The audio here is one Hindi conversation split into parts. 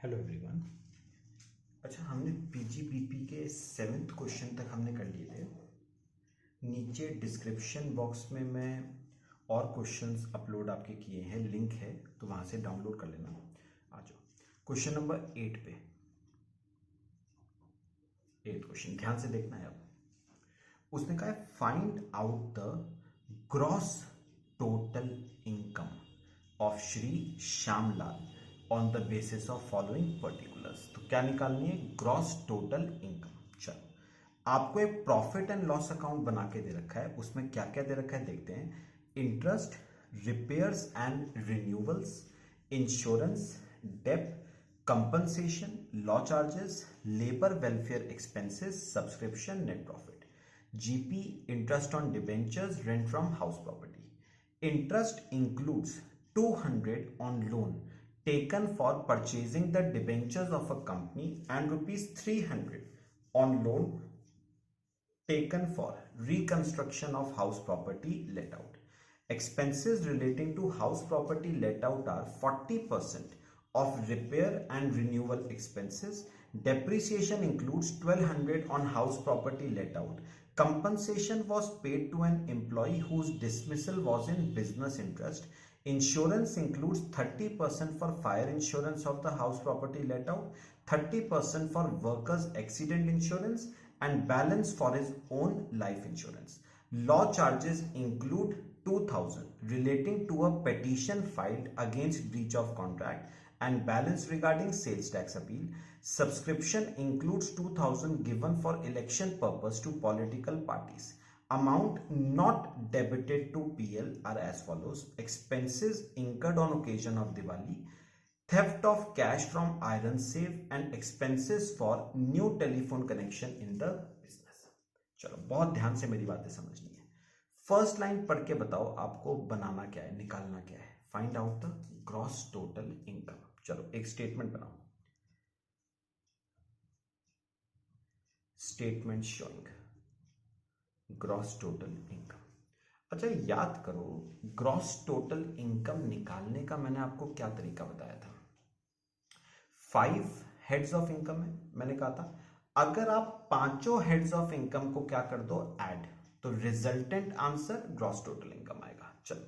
Hello everyone. अच्छा, हमने पीजीबीपी के 7th क्वेश्चन तक हमने कर लिए थे। नीचे डिस्क्रिप्शन बॉक्स में मैं और क्वेश्चंस अपलोड आपके किए हैं, लिंक है तो वहाँ से डाउनलोड कर लेना। आ जाओ क्वेश्चन नंबर 8 पे। 8 क्वेश्चन ध्यान से देखना है। अब उसने कहा है find out the gross total income of Shri Shyamlal on the basis of following particulars. तो क्या निकालनी है? Gross total income. चलो, आपको एक प्रॉफिट एंड लॉस अकाउंट बना के दे रखा है। उसमें क्या क्या दे रखा है देखते हैं। Interest, repairs and renewals, insurance, डेप्ट, compensation, law charges, labour welfare expenses, subscription, net profit. GP, interest on debentures, rent from house property. Interest includes 200 on loan taken for purchasing the debentures of a company and rupees 300 on loan taken for reconstruction of house property let out. Expenses relating to house property let out are 40% of repair and renewal expenses. Depreciation includes 1200 on house property let out. Compensation was paid to an employee whose dismissal was in business interest. Insurance includes 30% for fire insurance of the house property let out, 30% for workers accident insurance, and balance for his own life insurance. Law charges include 2000 relating to a petition filed against breach of contract and balance regarding sales tax appeal. Subscription includes 2000 given for election purpose to political parties. Amount not debited to PL are as follows. Expenses incurred on occasion of Diwali, theft of cash from iron safe, and expenses for new telephone connection in the business. चलो, बहुत ध्यान से मेरी बातें समझनी है। फर्स्ट लाइन पढ़ के बताओ आपको बनाना क्या है, निकालना क्या है। Find out the gross total income. चलो, एक स्टेटमेंट बनाओ। Statement showing gross total income. अच्छा, याद करो, ग्रॉस टोटल इनकम निकालने का मैंने आपको क्या तरीका बताया था। 5 हेड्स ऑफ इनकम है, मैंने कहा था अगर आप पांचों हेड्स ऑफ इनकम को क्या कर दो, ऐड, तो resultant answer gross total income आएगा। चलो,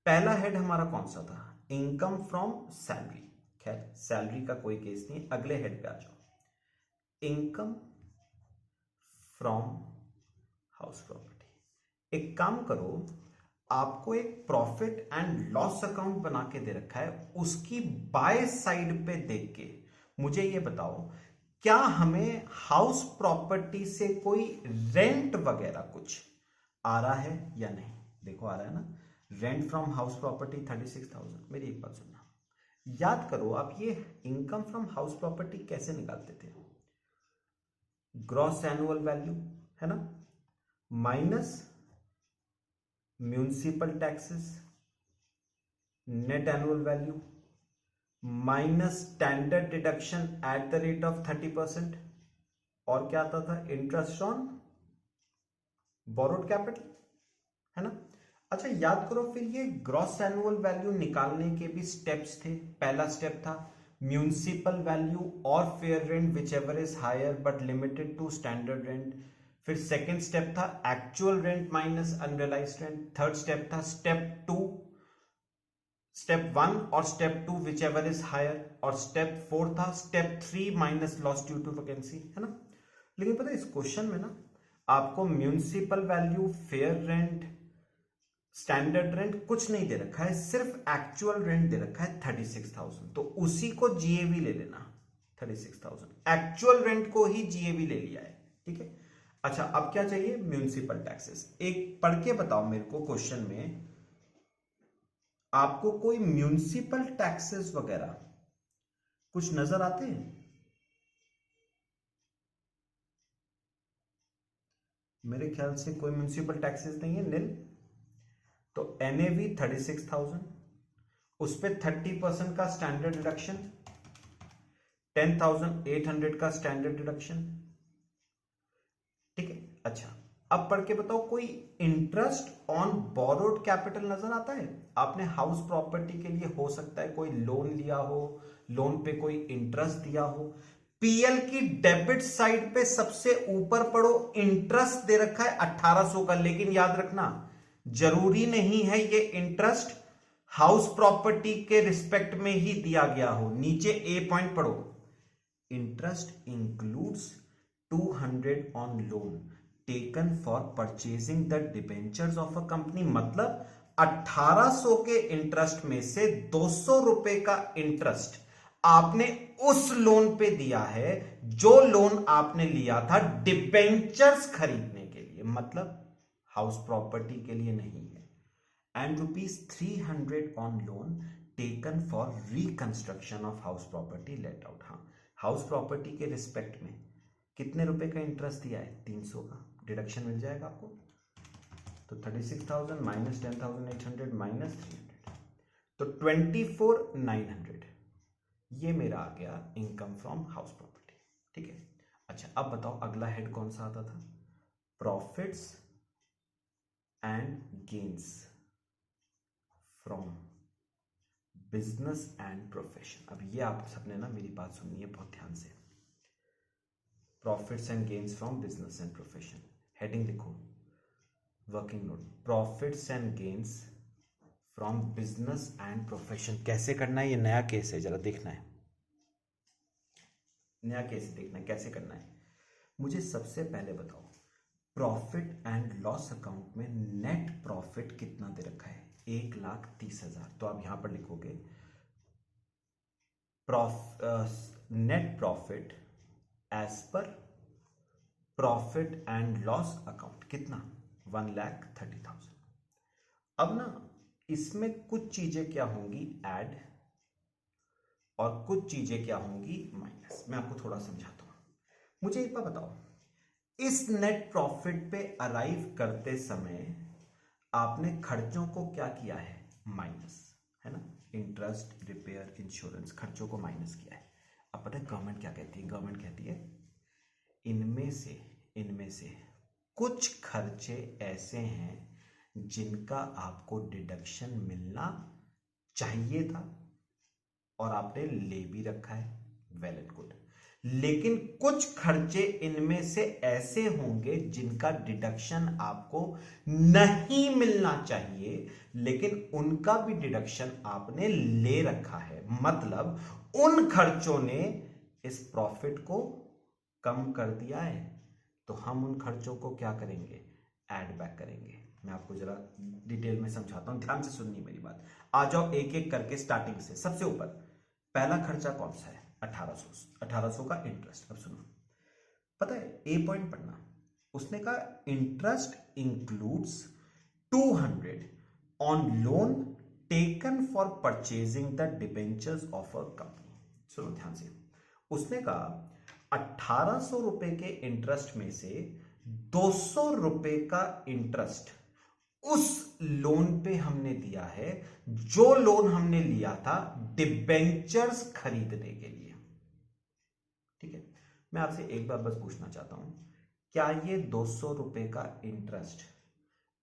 पहला हेड हमारा कौन सा था? Income from salary. खैर, सैलरी का कोई केस नहीं, अगले हेड पे आ जाओ। Income from house property. एक काम करो, आपको एक प्रॉफिट एंड लॉस अकाउंट बना के दे रखा है, उसकी बाय साइड पे देख के मुझे ये बताओ, क्या हमें हाउस प्रॉपर्टी से कोई रेंट वगैरह कुछ आ रहा है या नहीं। देखो आ रहा है ना, रेंट फ्रॉम हाउस प्रॉपर्टी 36,000। मेरी एक बात सुनना, याद करो आप ये इनकम फ्रॉम हाउस प्रॉपर्टी कैसे निकालते थे? ग्रॉस एनुअल वैल्यू है ना, minus municipal taxes, net annual value, minus standard deduction at the rate of 30%, और क्या आता था? इंटरेस्ट ऑन बोरोड कैपिटल, है ना। अच्छा, याद करो फिर ये ग्रॉस एनुअल वैल्यू निकालने के भी स्टेप्स थे। पहला स्टेप था म्यूनिसिपल वैल्यू और fair rent whichever is higher but limited to standard rent. फिर सेकेंड स्टेप था actual rent minus unrealised rent. Third step था स्टेप 1 और step 2 whichever is higher, और स्टेप 4 था step 3 minus loss due to vacancy, है ना। लेकिन पता है इस क्वेश्चन में ना आपको municipal value, fair rent, standard rent कुछ नहीं दे रखा है, सिर्फ एक्चुअल रेंट दे रखा है 36,000। तो उसी को जीएवी ले लेना, 36,000 एक्चुअल रेंट को ही जीएवी ले लिया है, ठीक है। अच्छा, अब क्या चाहिए? Municipal taxes. एक पढ़ के बताओ मेरे को, क्वेश्चन में आपको कोई म्यूनिसिपल टैक्सेस वगैरह कुछ नजर आते हैं? मेरे ख्याल से कोई म्यूनिसिपल टैक्सेस नहीं है, नील। तो एनएवी 36,000, उस पे 30% का स्टैंडर्ड डिडक्शन, 10,800 का स्टैंडर्ड डिडक्शन, ठीक है। अच्छा, अब पढ़ के बताओ, कोई इंटरेस्ट ऑन बोरोड कैपिटल नजर आता है? आपने हाउस प्रॉपर्टी के लिए हो सकता है कोई लोन लिया हो, लोन पे कोई इंटरेस्ट दिया हो। पीएल की डेबिट साइड पे सबसे ऊपर पढ़ो, इंटरेस्ट दे रखा है 1800 का, लेकिन याद रखना जरूरी नहीं है ये इंटरेस्ट हाउस प्रॉपर्टी के रिस्पेक्ट में ही दिया गया हो। नीचे ए पॉइंट पढ़ो, interest includes 200 on loan taken for purchasing the debentures of a company. मतलब 1800 के इंटरेस्ट में से 200 रुपए का इंटरेस्ट आपने उस लोन पे दिया है जो लोन आपने लिया था डिबेंचर्स खरीदने के लिए, मतलब हाउस प्रॉपर्टी के लिए नहीं है। And ₹300 on loan taken for reconstruction of house property let out. हाँ, हाउस प्रॉपर्टी के रिस्पेक्ट में कितने रुपए का इंटरेस्ट दिया है? 300 का। डिडक्शन मिल जाएगा आपको, तो 36,000 माइनस 10,800 माइनस 300, तो 24,900 ये मेरा आ गया इनकम फ्रॉम हाउस प्रॉपर्टी। ठीक है, अच्छा अब बताओ अगला हेड कौन सा आता था? Profits and gains from business and profession. अब ये आप सबने ना मेरी बात सुननी है बहुत ध्यान से। Profits and gains from business and profession, heading लिखो, working note, profits and gains from business and profession. कैसे करना है? ये नया केस है, जरा देखना है, नया केस देखना है कैसे करना है। मुझे सबसे पहले बताओ, प्रॉफिट एंड लॉस अकाउंट में नेट प्रॉफिट कितना दे रखा है? 1,30,000। तो आप यहां पर लिखोगे net profit as per profit and loss account कितना? 1,30,000। अब ना इसमें कुछ चीजें क्या होंगी? ऐड, और कुछ चीजें क्या होंगी? माइनस। मैं आपको थोड़ा समझाता हूं। मुझे एक बात बताओ, इस नेट प्रॉफिट पे अराइव करते समय आपने खर्चों को क्या किया है? माइनस, है ना? इंटरेस्ट, रिपेयर, इंश्योरेंस, खर्चों को माइनस किया है। अब पता है गवर्नमेंट क्या कहती है? गवर्नमेंट कहती है इनमें से कुछ खर्चे ऐसे हैं जिनका आपको डिडक्शन मिलना चाहिए था और आपने ले भी रखा है, वेल एंड गुड। लेकिन कुछ खर्चे इनमें से ऐसे होंगे जिनका डिडक्शन आपको नहीं मिलना चाहिए, लेकिन उनका भी डिडक्शन आपने ले रखा है। मतलब उन खर्चों ने इस प्रॉफिट को कम कर दिया है, तो हम उन खर्चों को क्या करेंगे? ऐड बैक करेंगे। मैं आपको जरा डिटेल में समझाता हूं, ध्यान से सुननी मेरी बात। आ जाओ एक एक करके स्टार्टिंग से। सबसे ऊपर पहला खर्चा कौन सा है? 1800 का इंटरेस्ट। अब सुनो, पता है ए पॉइंट पढ़ना, उसने कहा interest includes 200 on loan taken for purchasing the debentures of a company. सुनो ध्यान से, उसने कहा 1800 रुपए के इंटरेस्ट में से 200 रुपए का इंटरेस्ट उस लोन पे हमने दिया है जो लोन हमने लिया था डिबेंचर्स खरीदने के लिए। ठीक है, मैं आपसे एक बार बस पूछना चाहता हूं, क्या ये 200 रुपए का इंटरेस्ट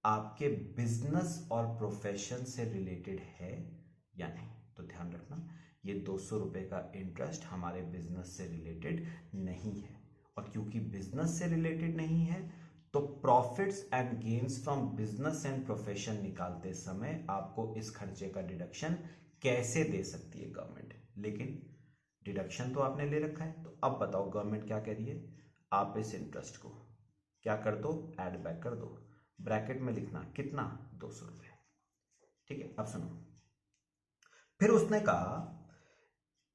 आपके बिजनेस और प्रोफेशन से रिलेटेड है या नहीं? तो ध्यान रखना, ये 200 रुपए का इंटरेस्ट हमारे बिजनेस से रिलेटेड नहीं है, और क्योंकि बिजनेस से रिलेटेड नहीं है तो profits and gains from business and profession निकालते समय आपको इस खर्चे का डिडक्शन कैसे दे सकती है गवर्नमेंट? लेकिन डिडक्शन तो आपने ले रखा है, तो अब बताओ गवर्नमेंट क्या कह रही है? आप इस इंटरेस्ट को क्या कर दो? ऐड बैक कर दो। ब्रैकेट में लिखना कितना? 200 रुपए। ठीक है, अब सुनो, फिर उसने कहा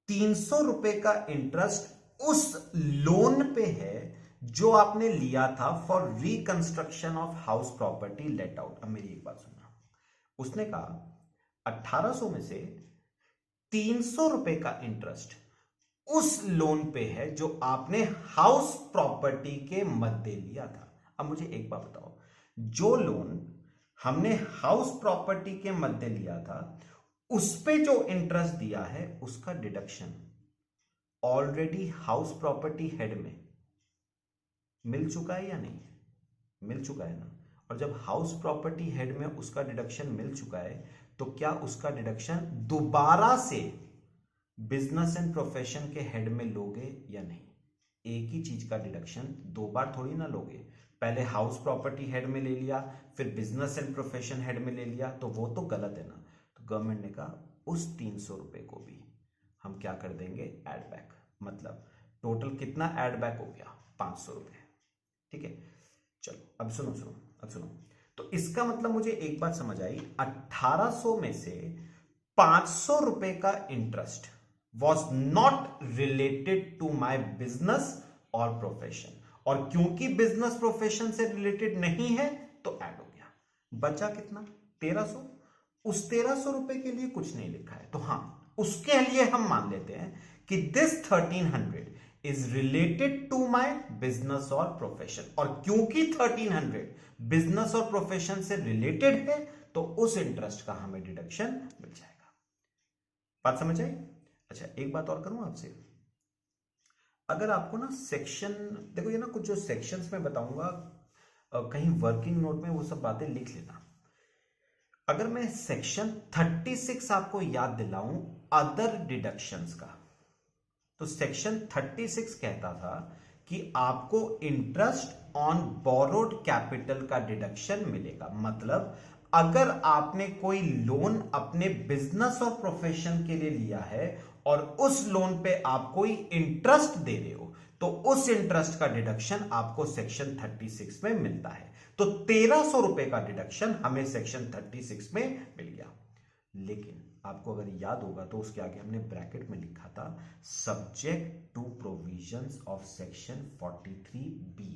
300 रुपए का इंटरेस्ट उस लोन पे है जो आपने लिया था for reconstruction of house property let out. अब मेरी एक बात सुनना, उसने कहा 1800 में से 300 रुपए का इंटरेस्ट उस लोन पे है जो आपने हाउस प्रॉपर्टी के मध्य लिया था। अब मुझे एक बात बताओ, जो लोन हमने हाउस प्रॉपर्टी के मध्य लिया था उस पे जो इंटरेस्ट दिया है उसका deduction already house property head में मिल चुका है या नहीं? मिल चुका है ना। और जब हाउस प्रॉपर्टी हेड में उसका डिडक्शन मिल चुका है तो क्या उसका डिडक्शन दोबारा से बिजनेस एंड प्रोफेशन के हेड में लोगे या नहीं? एक ही चीज का डिडक्शन दो बार थोड़ी ना लोगे। पहले हाउस प्रॉपर्टी हेड में ले लिया, फिर बिजनेस एंड प्रोफेशन हेड में ले लिया, तो वो तो गलत है ना। तो गवर्नमेंट ने कहा उस 300 रुपए को भी हम क्या कर देंगे, एड बैक। मतलब टोटल कितना एड बैक हो गया, 500 रुपए। ठीक है, चलो अब सुनो। तो इसका मतलब मुझे एक बात समझ आई, 1800 में से 500 रुपए का interest was not related to my business और प्रोफेशन, और क्योंकि बिजनेस प्रोफेशन से रिलेटेड नहीं है तो ऐड हो गया। बचा कितना, 1300। उस 1300 रुपए के लिए कुछ नहीं लिखा है, तो हां उसके लिए हम मान लेते हैं कि this 1300 is related to my business और प्रोफेशन, और क्योंकि 1300 बिजनेस और प्रोफेशन से रिलेटेड है तो उस इंटरेस्ट का हमें डिडक्शन मिल जाएगा। बात समझ आई? अच्छा, एक बात और करूं आपसे, अगर आपको ना सेक्शन, देखो ये ना कुछ जो सेक्शंस में बताऊंगा, कहीं वर्किंग नोट में वो सब बातें लिख लेना। अगर मैं सेक्शन 36 आपको याद दिलाऊं अदर डिडक्शंस का, तो सेक्शन 36 कहता था कि आपको इंटरेस्ट ऑन बोरोड कैपिटल का डिडक्शन मिलेगा। मतलब अगर आपने कोई लोन अपने बिजनेस और प्रोफेशन के लिए लिया है और उस लोन पे आप कोई इंटरेस्ट दे रहे हो, तो उस इंटरेस्ट का डिडक्शन आपको सेक्शन 36 में मिलता है। तो 1300 रुपए का डिडक्शन हमें सेक्शन 36 में मिल गया। लेकिन आपको अगर याद होगा तो उसके आगे हमने ब्रैकेट में लिखा था subject to provisions of section 43B,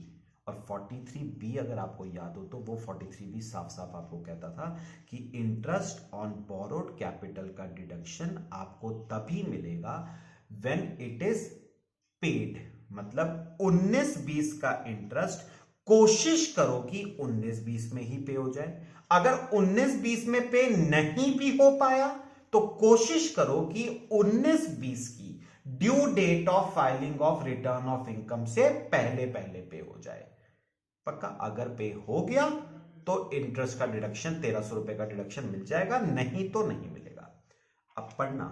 और 43B अगर आपको याद हो तो वो 43B साफ साफ आपको कहता था कि इंटरेस्ट ऑन बोरोड कैपिटल का डिडक्शन आपको तभी मिलेगा व्हेन इट इज पेड। मतलब 19-20 का इंटरेस्ट कोशिश करो कि 19-20 में ही पे हो जाए। अगर 19-20 में पे नहीं भी हो पाया तो कोशिश करो कि 19-20 की due date of filing of return of income से पहले पहले पे हो जाए। पक्का? अगर पे हो गया तो इंटरेस्ट का डिडक्शन 1300 रुपए का डिडक्शन मिल जाएगा, नहीं तो नहीं मिलेगा। अब पढ़ना,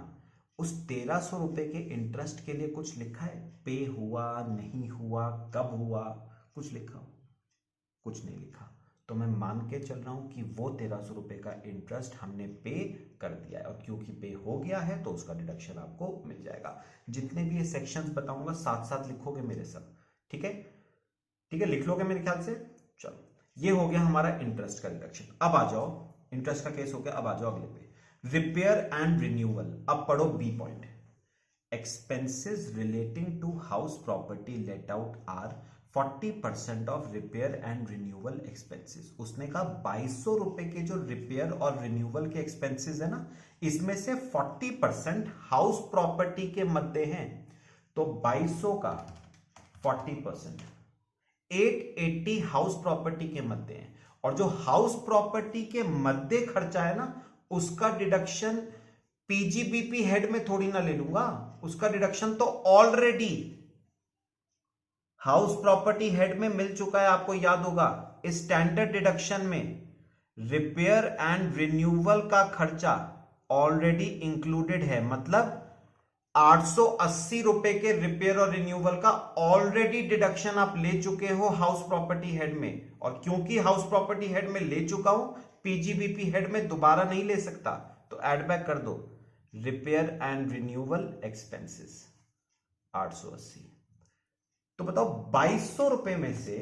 उस 1300 रुपए के इंटरेस्ट के लिए कुछ लिखा है? पे हुआ, नहीं हुआ, कब हुआ, कुछ लिखा हो? कुछ नहीं लिखा। तो मैं मान के चल रहा हूं कि वो 1300 रुपए का इंटरेस्ट हमने पे कर दिया है, और क्योंकि पे हो गया है तो उसका डिडक्शन आपको मिल जाएगा। जितने भी ये सेक्शंस बताऊंगा साथ साथ लिखोगे मेरे साथ, ठीक है? ठीक है, लिख लोगे मेरे ख्याल से। चलो, ये हो गया हमारा इंटरेस्ट का डिडक्शन। अब आ जाओ, इंटरेस्ट का केस हो गया, अब आ जाओ अगले पे, रिपेयर एंड रिन्यूअल। अब पढ़ो B point, expenses relating to house property let out are 40% of repair and renewal expenses. उसने कहा 2200 रुपए के जो रिपेयर और रिन्यूअल के एक्सपेंसेस है ना, इसमें से 40% हाउस प्रॉपर्टी के मध्य हैं। तो 2200 का 40%, 880 हाउस प्रॉपर्टी के मध्य है। और जो हाउस प्रॉपर्टी के मध्य खर्चा है ना, उसका डिडक्शन पीजीबीपी हेड में थोड़ी ना ले लूंगा, उसका डिडक्शन तो ऑलरेडी हाउस प्रॉपर्टी हेड में मिल चुका है। आपको याद होगा स्टैंडर्ड डिडक्शन में रिपेयर एंड रिन्यूअल का खर्चा ऑलरेडी इंक्लूडेड है। मतलब 880 रुपए के रिपेयर और रिन्यूअल का ऑलरेडी डिडक्शन आप ले चुके हो हाउस प्रॉपर्टी हेड में, और क्योंकि हाउस प्रॉपर्टी हेड में ले चुका हूं, पीजीबीपी हेड में दोबारा नहीं ले सकता, तो एड बैक कर दो रिपेयर एंड रिन्यूअल एक्सपेंसेस 880। तो बताओ 2200 रुपए में से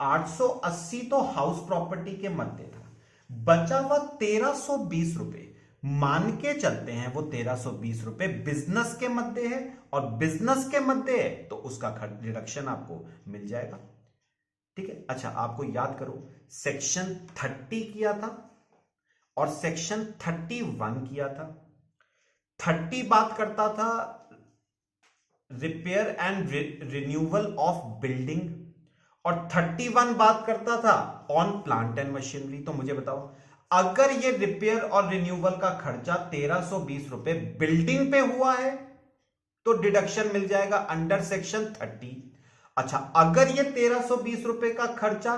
880 तो हाउस प्रॉपर्टी के मध्य था, बचा हुआ 1320 रुपए मान के चलते हैं वो 1320 रुपए बिजनेस के मध्य है, और बिजनेस के मध्य है तो उसका खर्च डिडक्शन आपको मिल जाएगा। ठीक है, अच्छा आपको याद करो, सेक्शन 30 किया था और सेक्शन 31 किया था। 30 बात करता था repair and renewal of building, और 31 बात करता था ऑन प्लांट एंड मशीनरी। तो मुझे बताओ, अगर ये रिपेयर और रिन्यूअल का खर्चा 1320 रुपए बिल्डिंग पे हुआ है तो डिडक्शन मिल जाएगा अंडर सेक्शन 30। अच्छा, अगर ये 1320 रुपए का खर्चा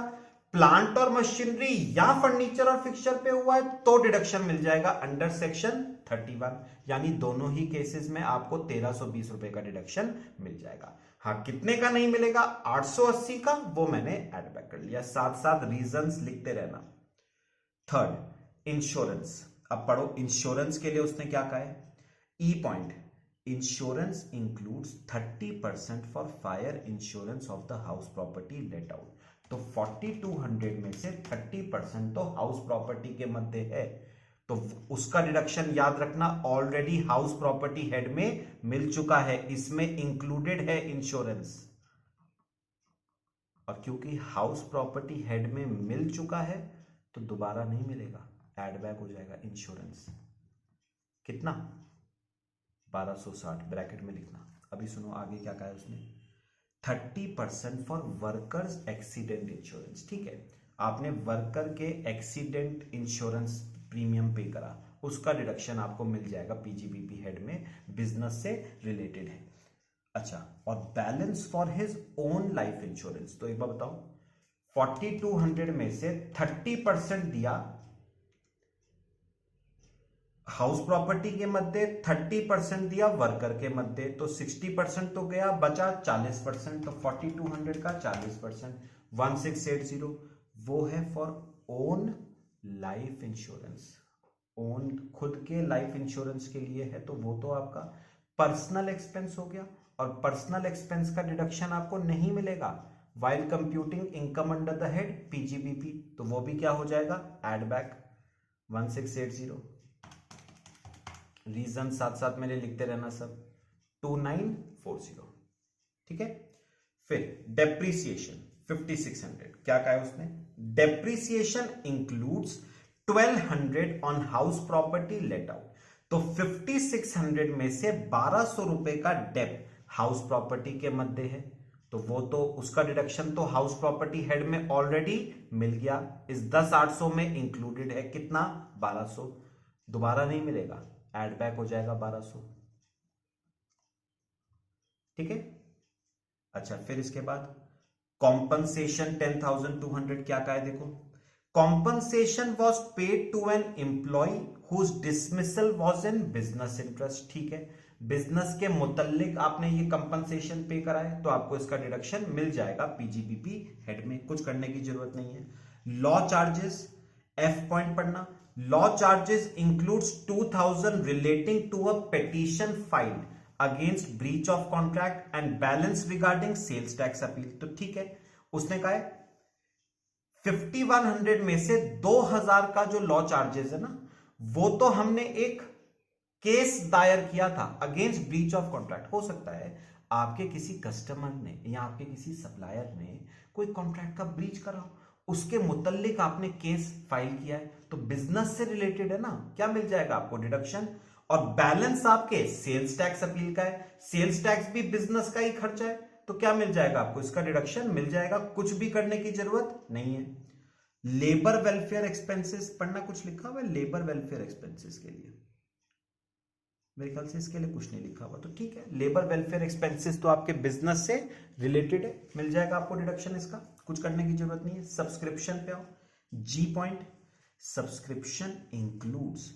प्लांट और मशीनरी या फर्नीचर और फिक्सचर पे हुआ है तो डिडक्शन मिल जाएगा अंडर सेक्शन 31, यानी दोनों ही केसेस में आपको 1320 रुपए का डिडक्शन मिल जाएगा। हाँ, कितने का नहीं मिलेगा? 880 का, वो मैंने एड बैक कर लिया। साथ साथ रीजंस लिखते रहना। Third, insurance. अब पढ़ो, इंश्योरेंस के लिए उसने क्या कहा है? ई point, insurance includes 30% for fire insurance of the house property let out. तो 4200 में से 30% तो हाउस प्रॉपर्टी के मध्य है, तो उसका डिडक्शन याद रखना ऑलरेडी हाउस प्रॉपर्टी हेड में मिल चुका है, इसमें इंक्लूडेड है इंश्योरेंस। और क्योंकि हाउस प्रॉपर्टी हेड में मिल चुका है तो दोबारा नहीं मिलेगा, एड बैक हो जाएगा इंश्योरेंस। कितना? 1260 ब्रैकेट में लिखना। अभी सुनो आगे क्या कहा है उसने। 30% फॉर वर्कर्स एक्सीडेंट इंश्योरेंस। ठीक है, आपने वर्कर के एक्सीडेंट इंश्योरेंस प्रीमियम पे करा, उसका डिडक्शन आपको मिल जाएगा पीजीबीपी हेड में, बिजनेस से रिलेटेड है। अच्छा, और balance for his own life insurance. तो एक बार बताओ, 4200 में से 30% दिया हाउस प्रॉपर्टी के मध्य, 30% दिया वर्कर के मध्य, तो 60% तो गया, बचा 40%। तो 4200 का 40% 1680, वो है for own life insurance. Own खुद के लाइफ इंश्योरेंस के लिए है, तो वो तो आपका पर्सनल एक्सपेंस हो गया, और पर्सनल एक्सपेंस का डिडक्शन आपको नहीं मिलेगा while computing income under the head PGBP. तो वो भी क्या हो जाएगा? Add back 1680। रीजन साथ साथ मेरे लिखते रहना सब। 2940। ठीक है, फिर डेप्रीसिएशन 5600। क्या कहा है उसने? Depreciation includes 1200 on house property let out. तो 5600 में से 1200 रुपए का डेप हाउस प्रॉपर्टी के मध्य है, तो वो तो उसका डिडक्शन तो हाउस प्रॉपर्टी हेड में ऑलरेडी मिल गया, इस 10800 में इंक्लूडेड है। कितना? 1200, दोबारा नहीं मिलेगा, एड बैक हो जाएगा 1200। ठीक है। अच्छा, फिर इसके बाद कॉम्पनसेशन 10,200। क्या कहा है देखो, compensation was paid to an employee whose dismissal was in business interest. ठीक है, बिजनेस के मुतल्लिक आपने ये कंपनसेशन पे करा है, तो आपको इसका डिडक्शन मिल जाएगा पीजीबीपी हेड में, कुछ करने की जरूरत नहीं है। लॉ चार्जेस, एफ पॉइंट पढ़ना। Law charges includes 2000 relating to a petition filed against breach of contract and balance regarding sales tax appeal. तो ठीक है, उसने कहा है 5100 में से 2000 का जो लॉ चार्जेस है ना, वो तो हमने एक केस दायर किया था अगेंस्ट ब्रीच ऑफ कॉन्ट्रैक्ट। हो सकता है आपके किसी कस्टमर ने या आपके किसी सप्लायर ने कोई कॉन्ट्रैक्ट का ब्रीच करा हो, उसके मुतल्लिक आपने केस फाइल किया है, तो बिजनेस से रिलेटेड है ना, क्या मिल जाएगा आपको? डिडक्शन। और बैलेंस आपके सेल्स टैक्स अपील का है, सेल्स टैक्स भी बिजनेस का ही खर्चा है, तो क्या मिल जाएगा आपको? इसका डिडक्शन मिल जाएगा, कुछ भी करने की जरूरत नहीं है। लेबर वेलफेयर एक्सपेंसेस पढ़ना, कुछ लिखा हुआ है लेबर वेलफेयर एक्सपेंसेस के लिए? मेरे ख्याल से इसके लिए कुछ नहीं लिखा हुआ, तो ठीक है। लेबर वेलफेयर एक्सपेंसेस तो आपके बिजनेस से रिलेटेड है, मिल जाएगा आपको डिडक्शन, इसका कुछ करने की जरूरत नहीं है। सब्सक्रिप्शन पे आओ, G point, subscription includes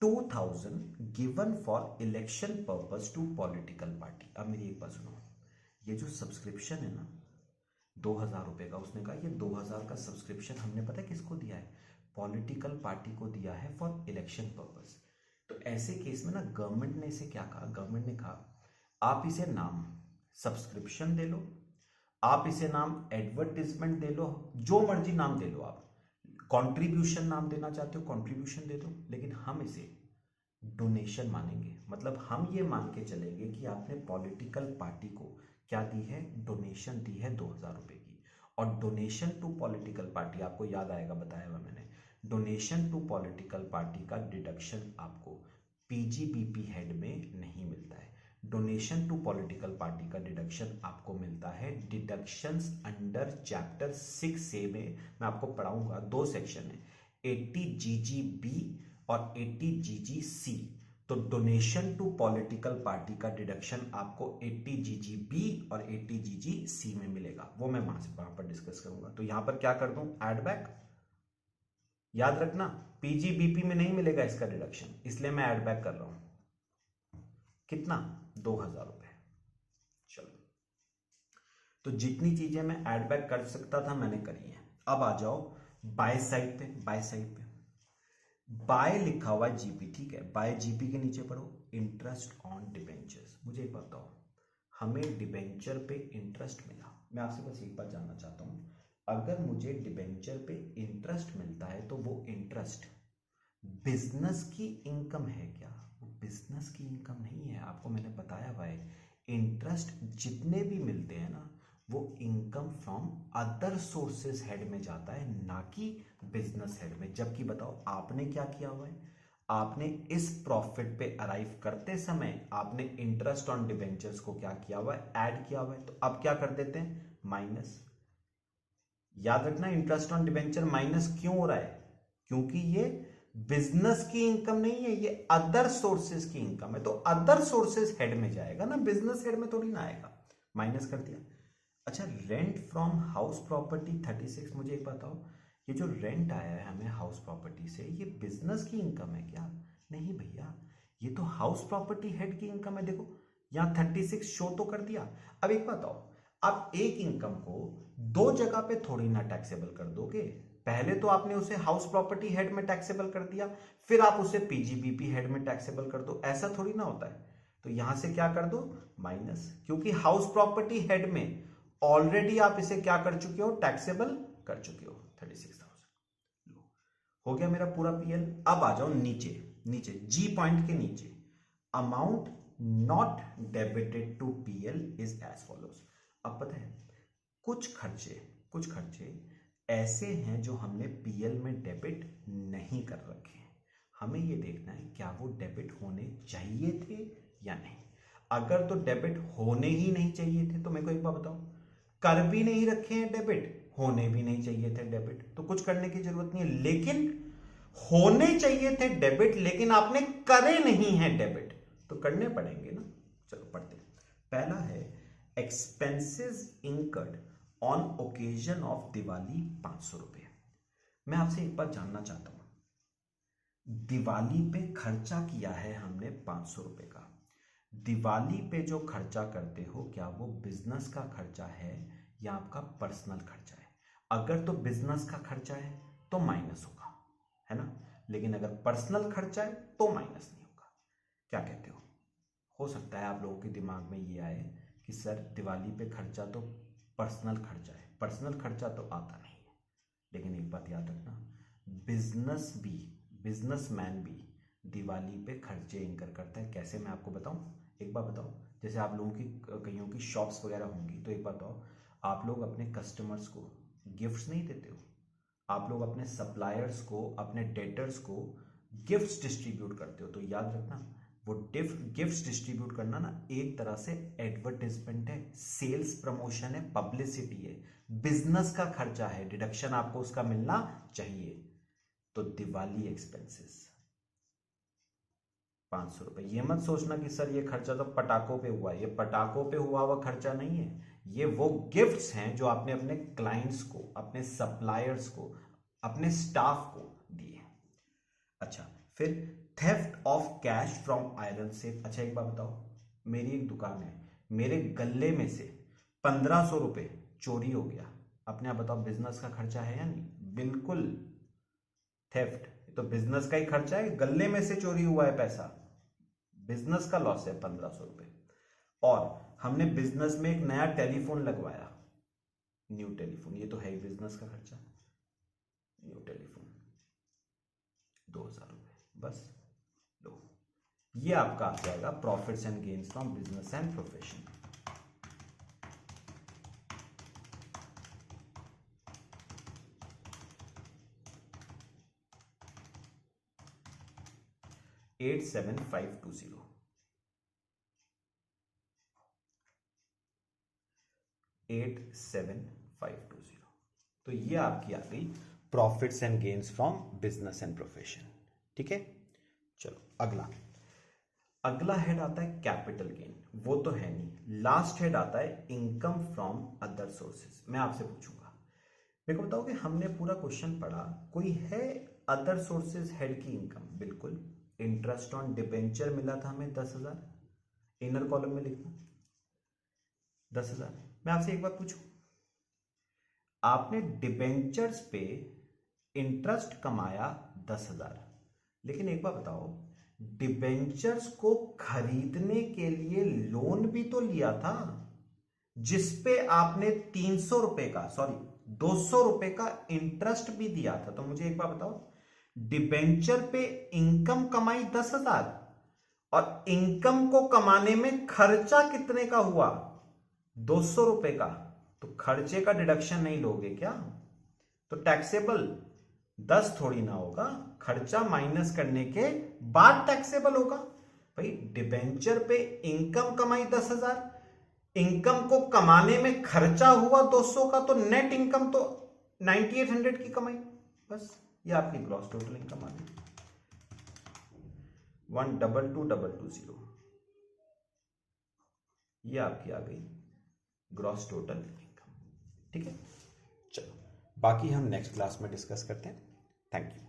2000 given for election purpose to political party. अब मेरी एक बात सुनो, ये जो सब्सक्रिप्शन है ना 2000 रुपए का, उसने कहा ये 2000 का सब्सक्रिप्शन हमने पता है किसको दिया है? पॉलिटिकल पार्टी को दिया है फॉर इलेक्शन पर्पस। तो ऐसे केस में ना गवर्नमेंट ने इसे क्या कहा? गवर्नमेंट ने कहा आप इसे नाम सब्सक्रिप्शन दे लो, आप इसे नाम एडवर्टीजमेंट दे लो, जो मर्जी नाम दे लो, आप कंट्रीब्यूशन नाम देना चाहते हो कंट्रीब्यूशन दे दो, लेकिन हम इसे डोनेशन मानेंगे। मतलब हम ये मान के चलेंगे कि आपने पॉलिटिकल पार्टी को क्या दी है? डोनेशन दी है 2000 रुपए की। और डोनेशन टू पॉलिटिकल पार्टी आपको याद आएगा, बताया हुआ मैंने, डोनेशन टू पॉलिटिकल पार्टी का डिडक्शन आपको पीजीबीपी हेड में नहीं मिलता है। डोनेशन टू पॉलिटिकल पार्टी का डिडक्शन आपको मिलता है डिडक्शंस अंडर चैप्टर 6A में। मैं आपको पढ़ाऊंगा, 2 सेक्शन है, 80 GGB और 80 GGC। तो डोनेशन टू पॉलिटिकल पार्टी का डिडक्शन आपको 80 GGB और 80 GGC में मिलेगा, वो मैं वहां पर डिस्कस करूंगा। तो यहां पर क्या कर दूं, एड बैक, याद रखना पीजीबीपी में नहीं मिलेगा इसका डिडक्शन, इसलिए मैं एड बैक कर रहा हूं। कितना, 2000 रुपए। चलो, तो जितनी चीजें मैं एड बैक कर सकता था मैंने करी है। अब आ जाओ बाय साइड पे। बाय साइड पे बाय लिखा हुआ है जीपी, ठीक है, बाय जीपी के नीचे पढ़ो इंटरेस्ट ऑन डिबेंचर्स। मुझे एक बताओ, हमें डिबेंचर पे इंटरेस्ट मिला, मैं आपसे बस एक बात जानना चाहता हूं, अगर मुझे डिबेंचर पे इंटरेस्ट मिलता है तो वो इंटरेस्ट बिजनेस की इनकम है क्या? वो बिजनेस की इनकम नहीं है, आपको मैंने बताया हुआ है इंटरेस्ट जितने भी मिलते हैं ना वो income from other sources head में जाता है, ना कि बिजनेस हेड में। जबकि बताओ आपने क्या किया हुआ है, आपने इस प्रॉफिट पे अराइव करते समय आपने इंटरेस्ट ऑन डिबेंचर्स को क्या किया हुआ है, ऐड किया हुआ है। तो अब क्या कर देते हैं, माइनस। याद रखना इंटरेस्ट ऑन डिबेंचर माइनस क्यों हो रहा है, क्योंकि ये बिजनेस की इनकम नहीं है, ये अदर सोर्सेज की इनकम है, तो अदर सोर्सेज हेड में जाएगा ना, बिजनेस हेड में थोड़ी ना आएगा। माइनस कर दिया। अच्छा, रेंट फ्रॉम हाउस प्रॉपर्टी 36, मुझे एक बताओ, ये जो रेंट आया है हमें हाउस प्रॉपर्टी से, ये बिजनेस की इनकम है क्या? नहीं भैया, ये तो हाउस प्रॉपर्टी हेड की इनकम है। देखो यहां 36 शो तो कर दिया। अब एक बताओ, आप एक इनकम को दो जगह पे थोड़ी ना टैक्सेबल कर दोगे। पहले तो आपने उसे हाउस प्रॉपर्टी हेड में टैक्सेबल कर दिया, फिर आप उसे पीजीबीपी हेड में टैक्सेबल कर दो, ऐसा थोड़ी ना होता है। तो यहां से क्या कर दो, माइनस, क्योंकि हाउस प्रॉपर्टी हेड में ऑलरेडी आप इसे क्या कर चुके हो, टैक्सेबल कर चुके हो। 36,000 हो गया मेरा पूरा पीएल। अब आ जाओ नीचे, नीचे जी पॉइंट के नीचे, amount not debited to PL is as follows. अब पता है कुछ खर्चे ऐसे हैं जो हमने पीएल में डेबिट नहीं कर रखे हैं, हमें ये देखना है क्या वो डेबिट होने चाहिए थे या नहीं। अगर तो डेबिट होने ही नहीं चाहिए थे तो मेरे को एक बात बताओ, कर भी नहीं रखे हैं डेबिट, होने भी नहीं चाहिए थे डेबिट, तो कुछ करने की जरूरत नहीं है। लेकिन होने चाहिए थे डेबिट, लेकिन आपने करे नहीं है डेबिट, तो करने पड़ेंगे ना। चलो पढ़ते हैं। पहला है expenses incurred on occasion of Diwali 500 रुपए। मैं आपसे एक बात जानना चाहता हूं, दिवाली पे खर्चा किया है हमने 500 रुपए का, दिवाली पे जो खर्चा करते हो क्या वो बिजनेस का खर्चा है या आपका पर्सनल खर्चा है? अगर तो बिजनेस का खर्चा है तो माइनस होगा, है ना, लेकिन अगर पर्सनल खर्चा है तो माइनस नहीं होगा। क्या कहते हो सकता है आप लोगों के दिमाग में ये आए कि सर दिवाली पे खर्चा तो पर्सनल खर्चा है, पर्सनल खर्चा तो आता नहीं है। लेकिन एक बात याद रखना, बिजनेसमैन भी दिवाली पे खर्चे इनकर करता है। कैसे, मैं आपको बताऊं, एक बात बताओ, जैसे आप लोगों की कईयों की शॉप्स वगैरह होंगी, तो एक बात बताओ, आप लोग अपने कस्टमर्स को गिफ्ट्स नहीं देते हो, आप लोग अपने सप्लायर्स को, अपने डेटर्स को गिफ्ट्स डिस्ट्रीब्यूट करते हो। तो याद रखना वो गिफ्ट्स डिस्ट्रीब्यूट करना ना एक तरह से एडवर्टाइजमेंट है, सेल्स प्रमोशन है, पब्लिसिटी है, बिजनेस का खर्चा है, डिडक्शन आपको उसका मिलना चाहिए। तो दिवाली एक्सपेंसेस 500 रुपए। ये मत सोचना कि सर ये खर्चा तो पटाखों पे हुआ है, ये पटाखों पे हुआ हुआ खर्चा नहीं है, ये वो गिफ्ट्स हैं जो आपने अपने क्लाइंट्स को, अपने सप्लायर्स को, अपने स्टाफ को दिए। अच्छा, फिर theft of cash from iron safe. अच्छा एक बात बताओ, मेरी एक दुकान है, मेरे गल्ले में से 1500 रुपए चोरी हो गया, अपने आप बताओ बिजनेस का खर्चा है या नहीं? बिल्कुल, थेफ्ट तो बिजनेस का ही खर्चा है, गल्ले में से चोरी हुआ है पैसा, बिजनेस का लॉस है 1500 रुपए। और हमने बिजनेस में एक नया टेलीफोन लगवाया, न्यू टेलीफोन, ये तो है ही बिजनेस का खर्चा, न्यू टेलीफोन 2000 रुपए, बस लो, ये आपका आ जाएगा profits and gains from business and profession. At 7520 87520। तो ये आपकी आ गई profits and gains from business and profession. ठीक है, चलो अगला, अगला हेड आता है कैपिटल गेन, वो तो है नहीं। लास्ट हेड आता है इनकम फ्रॉम अदर सोर्सेज। मैं आपसे पूछूंगा, मेरे को बताओ कि हमने पूरा क्वेश्चन पढ़ा, कोई है अदर सोर्सेज हेड की इनकम? बिल्कुल, इंटरेस्ट ऑन डिबेंचर मिला था हमें 10,000, इनर कॉलम में लिखना 10,000। मैं आपसे एक बात पूछूं, आपने डिबेंचर्स पे इंटरेस्ट कमाया 10,000, लेकिन एक बार बताओ, डिबेंचर्स को खरीदने के लिए लोन भी तो लिया था, जिसपे आपने 300 रुपए का, सॉरी 200 रुपए का इंटरेस्ट भी दिया था। तो मुझे एक बार बताओ, डिबेंचर पे इनकम कमाई 10,000 और इनकम को कमाने में खर्चा कितने का हुआ? 200 रुपए का। तो खर्चे का डिडक्शन नहीं लोगे क्या? तो टैक्सेबल 10 थोड़ी ना होगा, खर्चा माइनस करने के बाद टैक्सेबल होगा। भाई डिबेंचर पे इनकम कमाई 10,000, इनकम को कमाने में खर्चा हुआ 200 का, तो नेट इनकम तो 9800 की कमाई। बस ये आपकी ग्रॉस टोटल इनकम आ गई 122,220। ये आपकी आ गई ग्रॉस टोटल इनकम। ठीक है, चलो बाकी हम नेक्स्ट क्लास में डिस्कस करते हैं। Thank you.